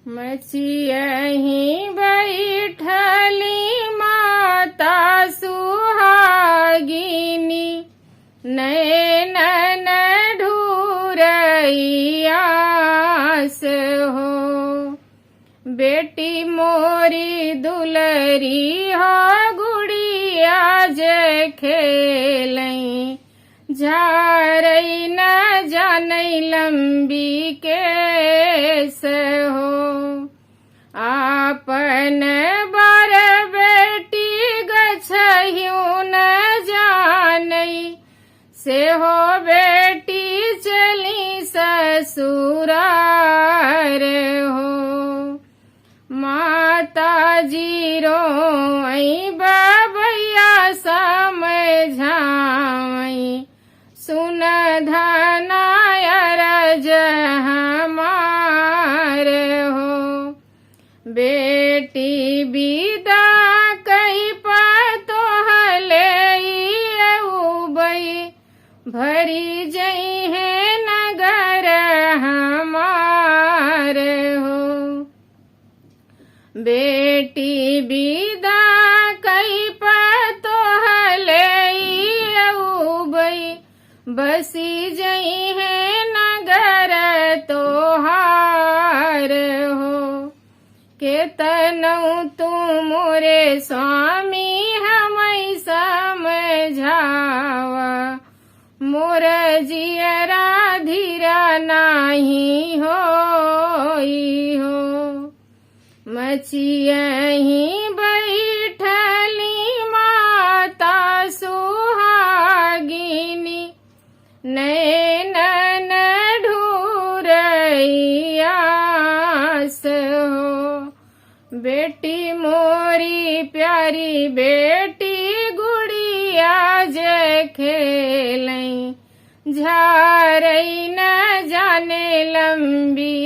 मचियहि बैठली माता सुहागिनी, नैनन ढूरइयास हो। बेटी मोरी दुलरी हो गुड़िया जे खेलई, झारई न जानई लंबी केस हो। आपन बर बेटी गछहिउ न जानई, से हो बेटी चली ससुरार हो। माता जी रोई बबैया समझाई, सुन धनायरज हमार हो। बेटी विदा कही पतोहले उबई, भरी जई है नगर हमार हो। बेटी विदा कई पतोहले उबई, बसी जई है नगर तोहार हो। केतनऊ तू मोरे स्वामी हमई समझावा, मोर जियरा धीरा नाही होई हो। मचियहि बैठली माता सुहागिनी, नैनन ढूरइयास हो। बेटी मोरी प्यारी बेटी गुड़िया जे खेलई, झारई न जाने लंबी